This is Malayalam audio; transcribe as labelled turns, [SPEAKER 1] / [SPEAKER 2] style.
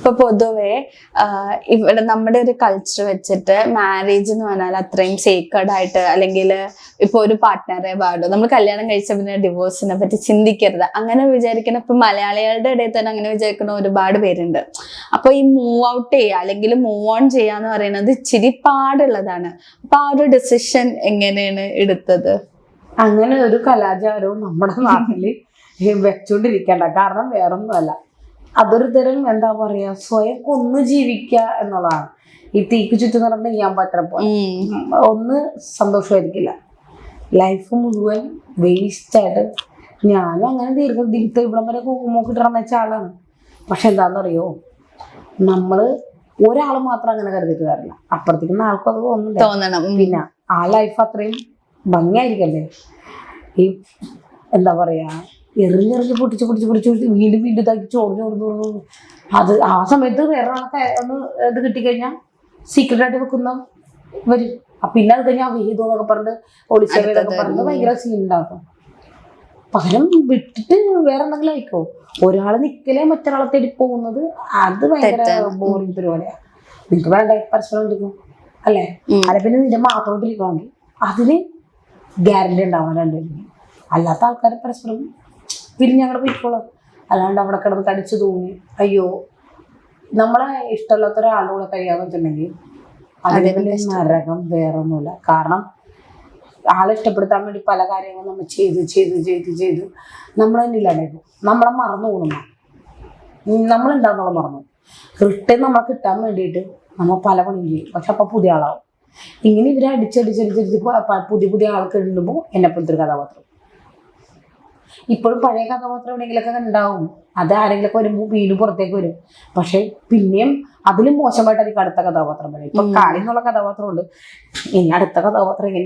[SPEAKER 1] ഇപ്പൊ പൊതുവെ ഇവിടെ നമ്മുടെ ഒരു കൾച്ചർ വെച്ചിട്ട് മാരേജ് എന്ന് പറഞ്ഞാൽ അത്രയും സേക്രഡ് ആയിട്ട്, അല്ലെങ്കിൽ ഇപ്പൊ ഒരു പാർട്ട്ണറെ പാടും നമ്മൾ കല്യാണം കഴിച്ച പിന്നെ ഡിവോഴ്സിനെ പറ്റി ചിന്തിക്കരുത് അങ്ങനെ വിചാരിക്കുന്ന ഇപ്പൊ മലയാളികളുടെ ഇടയിൽ തന്നെ അങ്ങനെ വിചാരിക്കുന്ന ഒരുപാട് പേരുണ്ട്. അപ്പൊ ഈ മൂവ് ഔട്ട് ചെയ്യുക അല്ലെങ്കിൽ മൂവ് ഓൺ ചെയ്യാന്ന് പറയുന്നത് ഇച്ചിരി പാടുള്ളതാണ്. അപ്പൊ ആ ഒരു ഡിസിഷൻ എങ്ങനെയാണ് എടുത്തത്?
[SPEAKER 2] അങ്ങനെ ഒരു കലാചാരവും നമ്മുടെ നാട്ടില് വെച്ചോണ്ടിരിക്കണ്ട. കാരണം വേറൊന്നുമല്ല, അതൊരു തരം എന്താ പറയാ സ്വയം കൊന്നു ജീവിക്കുക എന്നുള്ളതാണ്. ഈ തീക്ക് ചുറ്റും നടന്ന് ചെയ്യാൻ പറ്റപ്പോ ഒന്ന് സന്തോഷമായിരിക്കില്ല, ലൈഫ് മുഴുവൻ വേസ്റ്റ് ആയിട്ട്. ഞാനും അങ്ങനെ ദീർഘ ഇവിടം വരെ നോക്കിട്ടിറന്ന വെച്ച ആളാണ്. പക്ഷെ എന്താണെന്നറിയോ, നമ്മള് ഒരാൾ മാത്രം അങ്ങനെ കരുതിയിട്ട് കാര്യമില്ല, അപ്പുറത്തേക്കുന്ന ആൾക്കും അത് തോന്നണം. പിന്നെ ആ ലൈഫ് അത്രയും ഭംഗിയായിരിക്കല്ലേ. ഈ എന്താ പറയാ എറിഞ്ഞെറിഞ്ഞ് പൊട്ടിച്ച് വീണ്ടും ഇതാക്കി ചോർന്നു. അത് ആ സമയത്ത് വേറെ ആളൊക്കെ ഒന്ന് ഇത് കിട്ടിക്കഴിഞ്ഞാൽ സീക്രട്ട് ആയിട്ട് വെക്കുന്ന വരും. പിന്നെ അത് കഴിഞ്ഞാൽ വേദോന്നൊക്കെ പറഞ്ഞിട്ട് ഒളിച്ചൊക്കെ പറഞ്ഞിട്ട് ഭയങ്കര സീൻ ഉണ്ടാക്കും. പകരം വിട്ടിട്ട് വേറെ എന്തെങ്കിലും ആയിക്കോ. ഒരാള് നിക്കലേ മറ്റൊരാളെ തേടി പോകുന്നത് അത് ഭയങ്കര ബോറിംഗ് പരിപാടിയാണ്. നിനക്ക് വേണ്ടേ പരസ്പരം വിളിക്കും അല്ലേ? അല്ലെ പിന്നെ നിന്റെ മാത്രം വിളിക്കണമെങ്കിൽ അതിന് ഗ്യാരണ്ടി ഉണ്ടാവാൻ രണ്ടുപേരും. അല്ലാത്ത ആൾക്കാരെ പരസ്പരം പിരിഞ്ഞങ്ങടെ പോയിക്കോളാം. അല്ലാണ്ട് അവിടെ കിടന്ന് കടിച്ചു തൂങ്ങി അയ്യോ. നമ്മളെ ഇഷ്ടമല്ലാത്ത ഒരാളുടെ കൂടെ കഴിയാന്ന് വെച്ചിട്ടുണ്ടെങ്കിൽ അതിന് നരകം വേറൊന്നുമില്ല. കാരണം ആളെ ഇഷ്ടപ്പെടുത്താൻ വേണ്ടി പല കാര്യങ്ങളും നമ്മൾ ചെയ്ത് നമ്മൾ തന്നെ ഇല്ലാണ്ടായിരുന്നു. നമ്മളെ മറന്നു പോകുന്നു, നമ്മളുണ്ടാകുന്നുള്ള മറന്നു. റിട്ടേൺ നമ്മളെ കിട്ടാൻ വേണ്ടിയിട്ട് നമ്മൾ പല പണിയും ചെയ്യും. പക്ഷെ അപ്പൊ പുതിയ ആളാവും. ഇങ്ങനെ ഇവരെ അടിച്ചടിച്ച് പുതിയ ആൾക്ക് ഇടുമ്പോൾ എന്നെപ്പോലത്തെ ഒരു കഥാപാത്രം. ഇപ്പോഴും പഴയ കഥാപാത്രം എവിടെയെങ്കിലൊക്കെ ഉണ്ടാവും, അത് ആരെങ്കിലൊക്കെ വരുമ്പോൾ വീണ്ടും പുറത്തേക്ക് വരും. പക്ഷെ പിന്നെയും അതിലും മോശമായിട്ടായിരിക്കും അടുത്ത കഥാപാത്രം വരും. ഇപ്പൊ കാളി എന്നുള്ള കഥാപാത്രമുണ്ട്, ഇനി അടുത്ത കഥാപാത്രം എങ്ങനെ